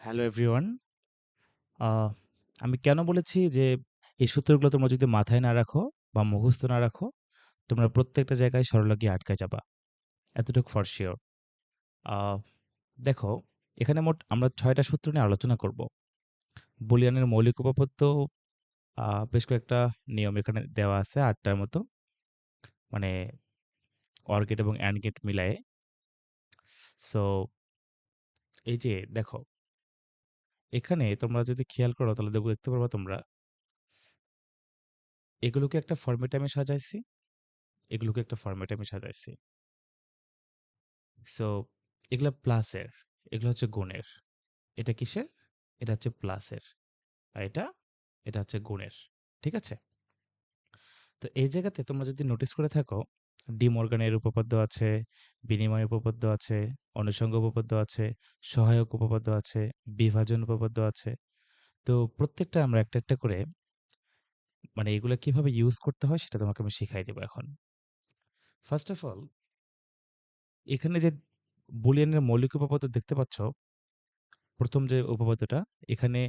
Hello everyone. আহ আমি কেন বলেছি যে এই সূত্রগুলো তোমরা যদি মাথায় না রাখো বা মুখস্থ না রাখো, তোমরা প্রত্যেকটা জায়গায় সরলা গিয়ে আটকায় যাবা। এতটুকু ফর শিওর। আহ দেখো, এখানে মোট আমরা ৬টা সূত্র নিয়ে আলোচনা করব। বুলিয়ানের মৌলিক উপপাদ্য, বেশ কয়েকটা নিয়ম এখানে দেওয়া আছে ৮টার মতো। মানে অর গেট এবং অ্যান্ড গেট মিলায়ে। সো এই যে দেখো, এখানে তোমরা যদি খেয়াল করো তাহলে দেখতে পারবা তোমরা এগুলোকে একটা ফরম্যাটে আমি সাজাইছি, এগুলোকে একটা ফরম্যাটে আমি সাজাইছি। সো এগুলা প্লাসের, এগুলো হচ্ছে গুণের। এটা কিসের? এটা হচ্ছে প্লাসের। আর এটা হচ্ছে গুণের। ঠিক আছে? তো এই জায়গাতে তোমরা যদি নোটিস করে থাকো, ডি মর্গানের উপপাদ্য আছে, বিনিময় উপপাদ্য আছে, অনুষঙ্গ উপপাদ্য আছে, সহায়ক উপপাদ্য আছে, বিভাজন উপপাদ্য আছে। তো প্রত্যেকটা আমরা একটা একটা করে মানে এগুলা কিভাবে ইউজ করতে হয় সেটা তোমাকে আমি শিখাই দেব এখন। ফার্স্ট অফ অল, এখানে যে বুলিয়ানের মৌলিক উপপাদ্য দেখতে পাচ্ছ, প্রথম যে উপপাদ্যটা, এখানে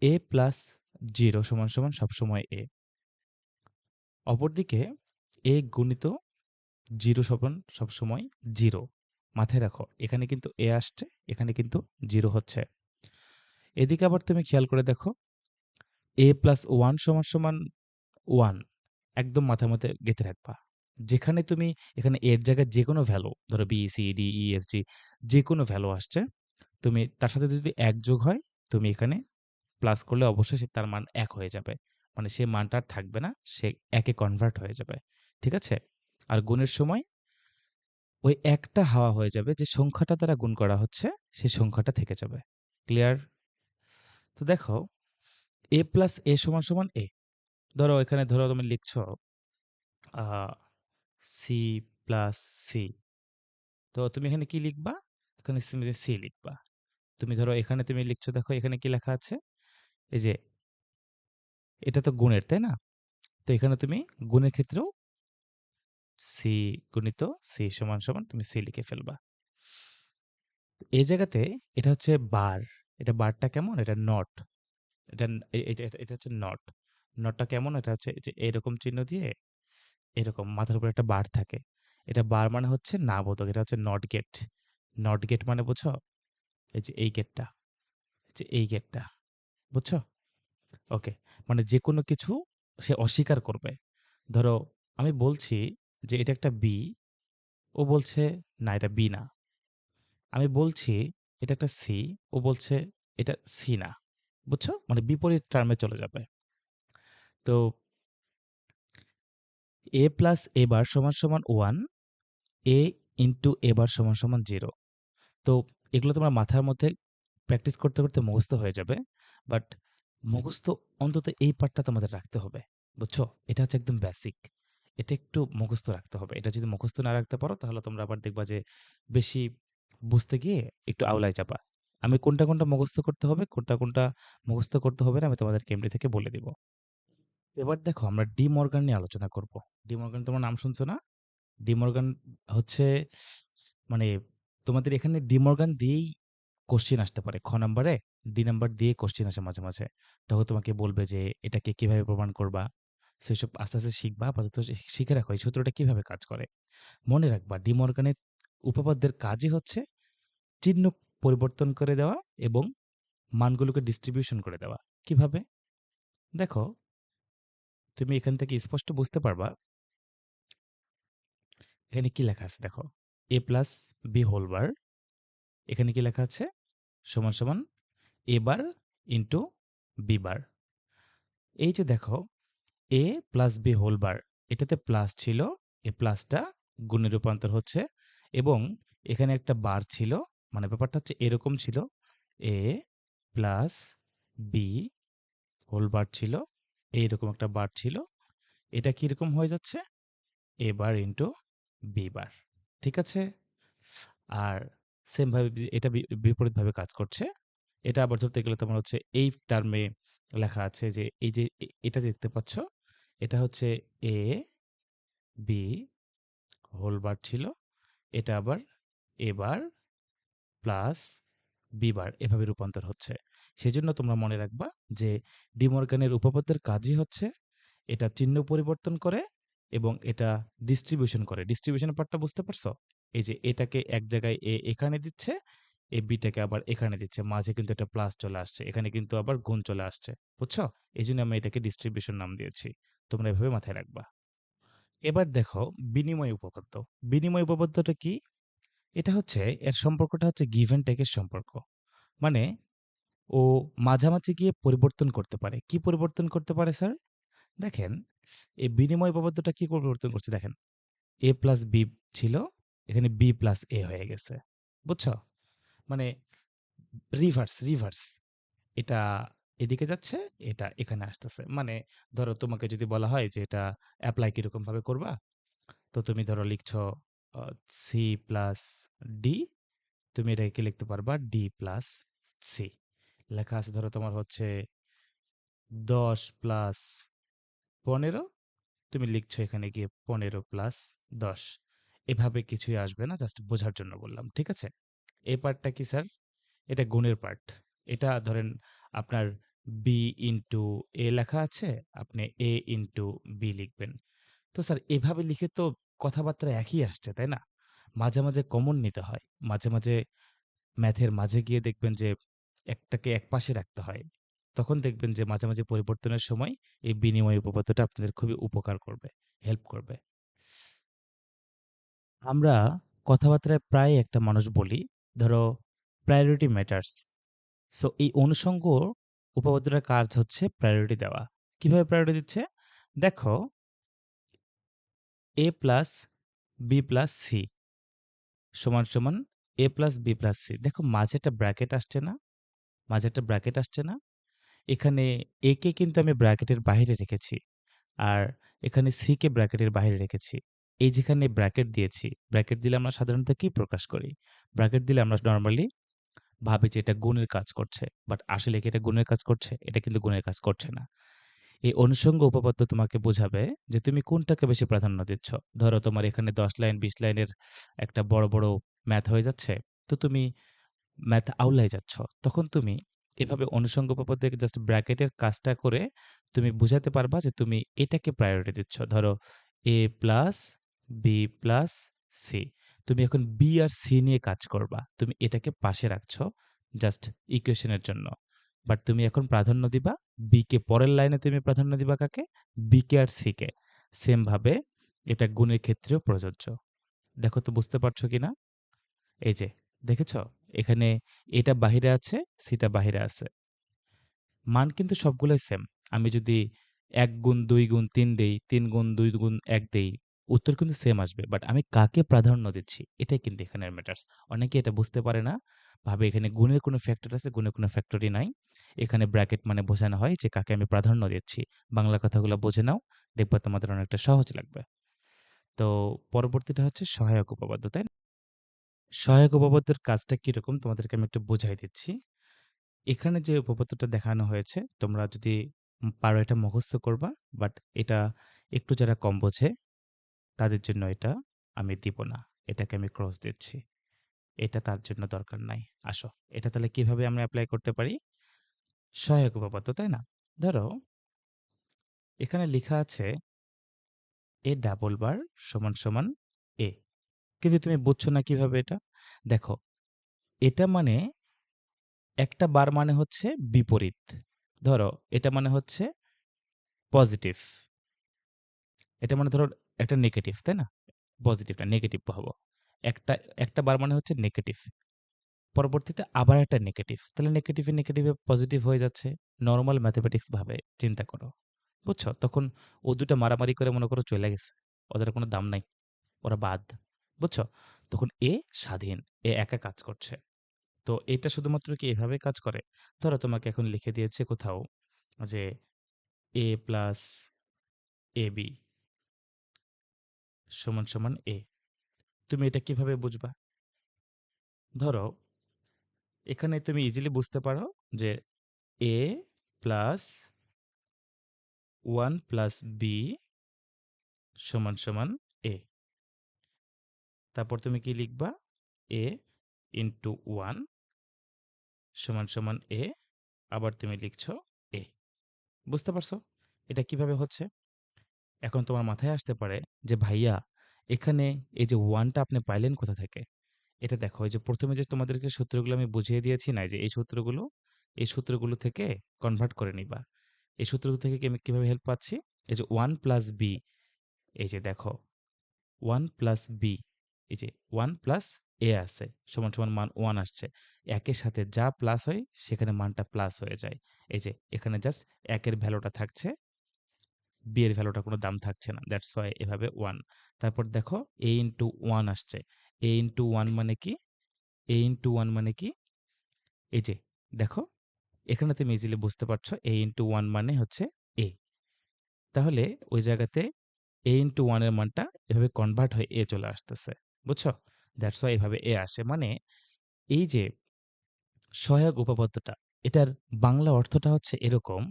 a প্লাস 0 সমান সমান সবসময় a। অপরদিকে a গুণিত 0 সমান সবসময় 0। মাথায় রাখো, এখানে কিন্তু a আসছে, এখানে কিন্তু 0 হচ্ছে। এদিকে আবার তুমি খেয়াল করে দেখো, a প্লাস 1 সমান সমান 1। একদম মাথার মধ্যে গেঁথে রাখবা। যেখানে তুমি এখানে এর জায়গায় যে কোনো ভ্যালু, ধরো B C D E F G, যে কোনো ভ্যালু আসছে, তুমি তার সাথে যদি ১ যোগ হয়, তুমি এখানে প্লাস করলে অবশ্যই তার মান ১ হয়ে যাবে। মানে সে মানটা আর থাকবে না, সে ১ এ কনভার্ট হয়ে যাবে। ঠিক আছে? আর গুণের সময় ওই ১ টা হাওয়া হয়ে যাবে, যে সংখ্যাটা দ্বারা গুণ করা হচ্ছে, সেই সংখ্যাটা থেকে যাবে। ক্লিয়ার? তো দেখো, a প্লাস a সমান সমান a। ধরো এখানে ধরো তুমি লিখছ আ সি প্লাস সি। তো তুমি এখানে কি লিখবা? এখানে সি লিখবা। তুমি ধরো এখানে তুমি লিখছো, দেখো এখানে কি লেখা আছে? এই যে এটা তো গুণের, তাই না? তো এখানে তুমি গুণের ক্ষেত্রেও সি গুণিত সি সমান সমান তুমি সি লিখে ফেলবা। এই জায়গাতে এটা হচ্ছে বার। এটা বারটা কেমন? এটা নট। এটা এটা হচ্ছে নট। নটটা কেমন? এটা হচ্ছে যে এরকম চিহ্ন দিয়ে এরকম মাথার উপর একটা বার থাকে। এটা বার মানে হচ্ছে না বোধক। এটা হচ্ছে নট গেট। নট গেট মানে বুঝছো? এই যে এই গেটটা, এই যে এই গেটটা। বুঝছো? ওকে। মানে যেকোনো কিছু সে অস্বীকার করবে। ধরো আমি বলছি যে এটা একটা বি, ও বলছে না এটা বি না। আমি বলছি এটা একটা সি, ও বলছে এটা সি না। বুঝছো? মানে বিপরীত টার্মে চলে যাবে। তো a প্লাস a বার সমান সমান 1, a ইন্টু a বার সমান সমান 0। তো এগুলো তোমার মাথার মধ্যে প্র্যাকটিস করতে করতে মুখস্থ হয়ে যাবে। বাট মুখস্থ অন্তত এই পার্টটা তোমাদের রাখতে হবে। বুঝছো? এটা হচ্ছে একদম বেসিক। এটা একটু মুখস্থ রাখতে হবে। এটা যদি মুখস্থ না রাখতে পারো তাহলে তোমরা আবার দেখবা যে বেশি বুঝতে গিয়ে একটু আওলায় যাবা। আমি কোনটা কোনটা মুখস্থ করতে হবে, কোনটা কোনটা মুখস্থ করতে হবে না, আমি তোমাদেরকে এমনি থেকে বলে দিব। এবার দেখো, আমরা ডি মর্গান নিয়ে আলোচনা করব। ডি মর্গান তোমার নাম শুনছো না? ডি মর্গান হচ্ছে মানে তোমাদের এখানে ডি মর্গান দিয়েই কোশ্চেন আসতে পারে। খ নাম্বারে ডি নাম্বার দিয়ে কোশ্চেন আসে মাঝে মাঝে। তখন তোমাকে বলবে যে এটাকে কিভাবে প্রমাণ করবা। সেসব আস্তে আস্তে শিখবা। আপাতত শিখে রাখো এই সূত্রটা কিভাবে কাজ করে। মনে রাখবা, ডি মর্গানের উপপাদ্যের কাজই হচ্ছে চিহ্ন পরিবর্তন করে দেওয়া এবং মানগুলোকে ডিস্ট্রিবিউশন করে দেওয়া। কিভাবে? দেখো, তুমি এখান থেকে স্পষ্ট বুঝতে পারবা এখানে কি লেখা আছে। দেখো, a plus B whole bar, এখানে কি লেখা আছে? সমান সমান a bar into B bar. এই যে দেখো, a plus B whole bar, এটাতে প্লাস ছিল, এই প্লাসটা গুণে রূপান্তর হচ্ছে এবং এখানে একটা বার ছিল। মানে ব্যাপারটা হচ্ছে এরকম ছিল, a plus B whole bar ছিল, এইরকম একটা বার ছিল। এটা কিরকম হয়ে যাচ্ছে? a bar into B bar. ঠিক আছে? আর সেম ভাবে এটা বিপরীতভাবে কাজ করছে। এটা আবার ধরতে গেলে তোমার হচ্ছে এই টার্মে লেখা আছে যে এই যে এটা দেখতে পাচ্ছ, এটা হচ্ছে এ বি হোল বার ছিল, এটা আবার এ বার প্লাস বি বার এভাবে রূপান্তর হচ্ছে। সেজন্য তোমরা মনে রাখবা যে ডি মর্গানের উপপাদ্যের কাজই হচ্ছে এটা চিহ্ন পরিবর্তন করে এবং এটা ডিস্ট্রিবিউশন করে। ডিস্ট্রিবিউশন পার্টটা বুঝতে পারছো? এই যে এটাকে এক জায়গায় এ এখানে দিচ্ছে, এ বিটাকে আবার এখানে দিচ্ছে। মাঝে কিন্তু একটা প্লাস চলে আসছে। এখানে কিন্তু আবার গুণ চলে আসছে। বুঝছো? এজন্য আমি এটাকে ডিস্ট্রিবিউশন নাম দিয়েছি। তোমরা এভাবে মাথায় রাখবা। এবার দেখো বিনিময় উপপাদ্য। বিনিময় উপপাদ্যটা কি? এটা হচ্ছে এর সম্পর্কটা হচ্ছে গিভ অ্যান্ড টেক এর সম্পর্ক। মানে ও মাঝামাঝি গিয়ে পরিবর্তন করতে পারে। কি পরিবর্তন করতে পারে স্যার? দেখেন, এই বিনিময় উপপাদ্যটা কি পরিবর্তন করছে দেখেন। a প্লাস b ছিল, এখানে b প্লাস a হয়ে গেছে। বুঝছো? মানে রিভার্স। এটা এদিকে যাচ্ছে, এটা এখানে আসতেছে। মানে ধরো তোমাকে যদি বলা হয় যে এটা এপ্লাই কিরকম ভাবে করবা? তো তুমি ধরো লিখছো c প্লাস d, তুমি এটাকে কি লিখতে পারবা? d plus c। লেখা আছে ধরো তোমার হচ্ছে 10 প্লাস 15, তুমি লিখছো এখানে গিয়ে 15 প্লাস 10। এভাবে কিছুই আসবে না, জাস্ট বোঝার জন্য বললাম। ঠিক আছে? এই পার্টটা কি স্যার? এটা গুণের পার্ট। এটা ধরেন আপনার বি ইন্টু এ লেখা আছে, আপনি এ ইন্টু বি লিখবেন। তো স্যার এভাবে লিখে তো কথাবার্তা একই আসছে, তাই না? মাঝে কমন নিতে হয়। মাঝে ম্যাথের মাঝে গিয়ে দেখবেন যে একটাকে একপাশে রাখতে হয়। তখন দেখবেন যে মাঝে পরিবর্তনের সময় এই বিনিময় উপপাদ্যটা আপনাদের খুবই উপকার করবে, হেল্প করবে। আমরা কথাবার্তায় প্রায় একটা মানুষ বলি, ধরো প্রায়োরিটি ম্যাটার্স। সো এই অনুষঙ্গ উপপাদ্যটার কাজ হচ্ছে প্রায়োরিটি দেওয়া। কিভাবে প্রায়োরিটি দিচ্ছে? দেখো এ প্লাস বি প্লাস সি সমান সমান এ প্লাস বি প্লাস সি। দেখো মাঝে একটা ব্র্যাকেট আসছে না? মাঝে একটা ব্র্যাকেট আসছে না? এখানে এ কে কিন্তু আমি ব্র্যাকেটের বাইরে রেখেছি। আর এখানে সি কে ব্র্যাকেটের বাইরে রেখেছি। এই যেখানে ব্র্যাকেট দিয়েছি, ব্র্যাকেট দিলে আমরা সাধারণত কি প্রকাশ করি? ব্র্যাকেট দিলে আমরা নরমালি ভাবি যে এটা গুণের কাজ করছে। বাট আসলে কি এটা গুণের কাজ করছে? এটা কিন্তু গুণের কাজ করছে না। এই অনুষঙ্গ উপপাদ্য তোমাকে বোঝাবে যে তুমি কোনটাকে বেশি প্রাধান্য দিচ্ছ। ধরো তোমার এখানে ১০ লাইন ২০ লাইনের একটা বড় ম্যাথ হয়ে যাচ্ছে। তো তুমি ম্যাথ আউলাই যাচ্ছ। তখন তুমি এভাবে অনুষঙ্গ উপপাদ্যে জাস্ট ব্র্যাকেটের কাজটা করে তুমি বুঝাতে পারবা যে তুমি এটাকে প্রায়োরিটি দিচ্ছ। ধরো a plus B plus C. তুমি এখন বি আর সি নিয়ে কাজ করবা। তুমি এটাকে পাশে রাখছো জাস্ট ইকুয়েশনের জন্য। বাট তুমি এখন প্রাধান্য দিবা বি কে, পরের লাইনে তুমি প্রাধান্য দিবা কাকে? বি কে আর সি কে। সেম ভাবে এটা গুণের ক্ষেত্রেও প্রযোজ্য। দেখো তো বুঝতে পারছো কিনা? এই যে দেখেছো? এখানে এটা বাহিরে আছে, সিটা বাহিরে আছে। মান কিন্তু সবগুলোই সেম। আমি যদি ১ গুণ ২ গুণ ৩ দেই, ৩ গুণ ২ গুণ ১ দেই, উত্তর কিন্তু সেম আসবে। বাট আমি কাকে প্রাধান্য দিচ্ছি, এটাই কিন্তু এখানের ম্যাটার্স। অনেকে এটা বুঝতে পারে না। ভাবে এখানে গুণের কোনো ফ্যাক্টর আছে, গুণের কোনো ফ্যাক্টরই নাই। এখানে ব্র্যাকেট মানে বোঝানো হয় যে কাকে আমি প্রাধান্য দিচ্ছি। বাংলা কথাগুলো বুঝে নাও, দেখবা তোমাদের অনেকটা সহজ লাগবে। তো পরবর্তীটা হচ্ছে সহায়ক উপপাদ্য, তাই না? সহায়ক উপপাদ্যের কাজটা কিরকম তোমাদেরকে আমি একটু বুঝাই দিচ্ছি। এখানে যে উপপাদ্যটা দেখানো হয়েছে, তোমরা যদি পারো এটা মুখস্থ করবা। বাট এটা একটু যারা কম বোঝে তাদের জন্য এটা আমি দিব না। এটাকে আমি ক্রস দিচ্ছি। এটা তার জন্য দরকার নাই। আসো, এটা তাহলে কিভাবে আমরা এপ্লাই করতে পারি? সহায়ক উপপাদ্য, তাই না? ধরো এখানে লেখা আছে এ ডাবল বার সমান সমান এ। কিন্তু তুমি বুঝছো না কিভাবে এটা? দেখো, এটা মানে একটা বার মানে হচ্ছে বিপরীত। ধরো এটা মানে হচ্ছে পজিটিভ। এটা মানে ধরো একটা নেগেটিভ, তাই না? পজিটিভ না, নেগেটিভ ভাবো। একটা একটা বার মানে হচ্ছে নেগেটিভ। পরবর্তীতে আবার একটা নেগেটিভ। তাহলে নেগেটিভে পজিটিভ হয়ে যাচ্ছে। নরমাল ম্যাথমেটিক্স ভাবে চিন্তা করো। বুঝছো? তখন ও ২ টা মারামারি করে মনে করো চইলা গেছে। ওদের কোনো দাম নাই। ওরা বাদ। বুঝছো? তখন এ স্বাধীন। এ একা কাজ করছে। তো এটা শুধুমাত্র কি এভাবে কাজ করে? ধরো তোমাকে এখন লিখে দিয়েছে কোথাও যে a প্লাস ab সমান সমান a। তুমি এটা কিভাবে বুঝবা? ধরো এখানে তুমি ইজিলি বুঝতে পারো যে a প্লাস 1 প্লাস b সমান সমান a। তারপর তুমি কি লিখবা? a ইন্টু 1 সমান সমান এ, আবার তুমি লিখছো এ। বুঝতে পারছো এটা কিভাবে হচ্ছে? এখন তোমার মাথায় আসতে পারে যে ভাইয়া এখানে এই যে 1 টা আপনি পাইলেন কোথা থেকে? এটা দেখো, এই যে ১ম এ যে তোমাদেরকে সূত্রগুলো আমি বুঝিয়ে দিয়েছি না, যে এই সূত্রগুলো থেকে কনভার্ট করে নিবা। এই সূত্রগুলো থেকে কি আমি কিভাবে হেল্প পাচ্ছি? এই যে 1 প্লাস বি, এই যে দেখো 1 প্লাস বি, এই যে 1 প্লাস এ আছে, সমান সমান মান 1 আসছে। একের সাথে যা প্লাস হয় সেখানে মানটা প্লাস হয়ে যায়। এই যে এখানে জাস্ট একের ভ্যালুটা থাকছে, বি এর ভ্যালুটা কোনো দাম থাকছে না। দ্যাটস ওয়াই এভাবে 1। তারপর দেখো a ইনটু 1 আসছে। a ইনটু 1 মানে কি? a ইনটু 1 মানে কি? এই যে দেখো, এখানে তুমি ইজিলি বুঝতে পারছো a ইনটু 1 মানে হচ্ছে a। তাহলে ওই জায়গাতে a ইনটু 1 এর মানটা এভাবে কনভার্ট হয়ে a চলে আসতেছে। বুঝছো? দ্যাটস ওয়াই এভাবে a আসে। মানে এই যে সহায়ক উপপাদ্যটা, এটার বাংলা অর্থটা হচ্ছে এরকম,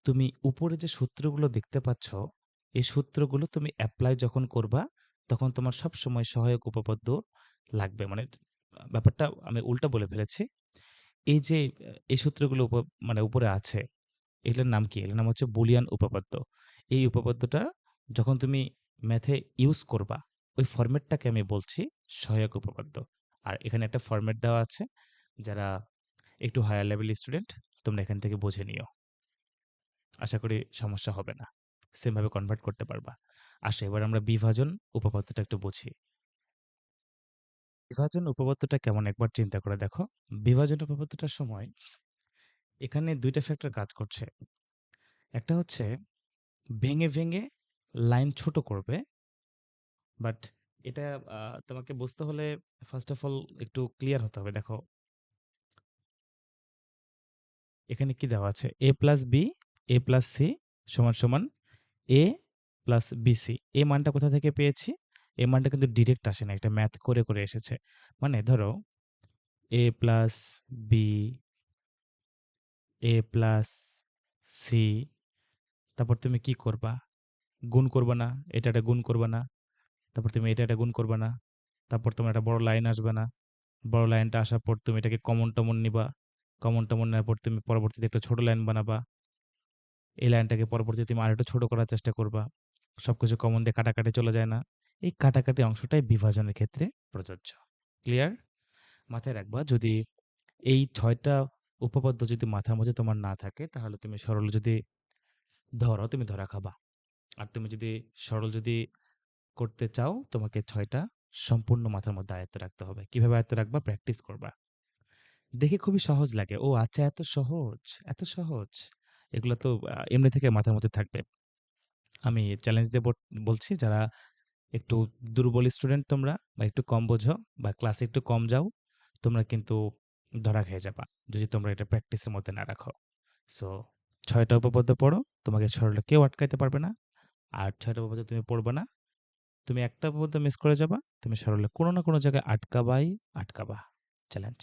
তুমি উপরে যে সূত্রগুলো দেখতে পাচ্ছ, এই সূত্রগুলো তুমি এপ্লাই যখন করবা, তখন তোমার সবসময় সহায়ক উপপাদ্য লাগবে। মানে ব্যাপারটা আমি উল্টা বলে ফেলেছি। এই যে এই সূত্রগুলো মানে উপরে আছে, এগুলোর নাম কি? এগুলোর নাম হচ্ছে বুলিয়ান উপপাদ্য। এই উপপাদ্যটা যখন তুমি ম্যাথে ইউজ করবা, ওই ফরম্যাটটাকে আমি বলছি সহায়ক উপপাদ্য। আর এখানে একটা ফরম্যাট দেওয়া আছে, যারা একটু হায়ার লেভেল স্টুডেন্ট, তোমরা এখান থেকে বুঝে নিও। আশা করি সমস্যা হবে না। সেমভাবে কনভার্ট করতে পারবা। আসো এবার আমরা বিভাজন উপপাদ্যটা একটু বুঝি। বিভাজন উপপাদ্যটা কেমন একবার চিন্তা করে দেখো। বিভাজন উপপাদ্যটার সময় এখানে ২ টা ফ্যাক্টর কাজ করছে। একটা হচ্ছে ভেঙে, ভেঙে লাইন ছোট করবে। বাট এটা তোমাকে বুঝতে হলে ফার্স্ট অফ অল একটু ক্লিয়ার হতে হবে। দেখো, এখানে কি দেওয়া আছে? a plus B, a plus C সমান সমান a প্লাস বিসি। এই মানটা কোথা থেকে পেয়েছি? এই মানটা কিন্তু ডিরেক্ট আসে না, এটা ম্যাথ করে, করে এসেছে। মানে ধরো a plus B, a plus C, তারপর তুমি কি করবা? গুণ করবা না? এটা গুণ করবা না? তারপর তুমি এটা গুণ করবা না? তারপর তোমার একটা বড় লাইন আসবে না? বড় লাইনটা আসার পর তুমি এটাকে কমন-টমন নিবা। কমন-টমন নেওয়ার পর তুমি পরবর্তীতে একটা ছোট লাইন বানাবা। এই লাইনটাকে পরবর্তীতে তুমি আরেকটু ছোট করার চেষ্টা করবা। সবকিছু কমন দিয়ে কাটাকাটি চলে যায় না? এই কাটাকাটি অংশটাই বিভাজনের ক্ষেত্রে প্রযোজ্য। ক্লিয়ার? মাথায় রাখবা, যদি এই ৬ টা উপপাদ্য যদি মাথার মধ্যে তোমার না থাকে, তাহলে তুমি সরল যদি ধরো, তুমি ধরা খাবা। আর তুমি যদি সরল যদি করতে চাও, তোমাকে ৬ টা সম্পূর্ণ মাথার মধ্যে আয়ত্তে রাখতে হবে। কিভাবে আয়ত্তে রাখবা? প্র্যাকটিস করবা। দেখে খুবই সহজ লাগে। ও আচ্ছা, এত সহজ, এত সহজ। এগুলো তো এমনি থেকে মাথার মধ্যে থাকবে। আমি চ্যালেঞ্জ দিয়ে বলছি, যারা একটু দুর্বল স্টুডেন্ট তোমরা, বা একটু কম বোঝো, বা ক্লাসে একটু কম যাও, তোমরা কিন্তু ধরা খেয়ে যাবা যদি তোমরা এটা প্র্যাকটিসের মধ্যে না রাখো। সো ৬ টা উপপাদ্য পড়ো, তোমাকে সরলে কেউ আটকাইতে পারবে না। আর ৬ টা উপপাদ্য তুমি পড়বা না, তুমি একটা উপপাদ্য মিস করে যাবা, তুমি সরলে কোনো না কোনো জায়গায় আটকাবাই আটকাবা। চ্যালেঞ্জ।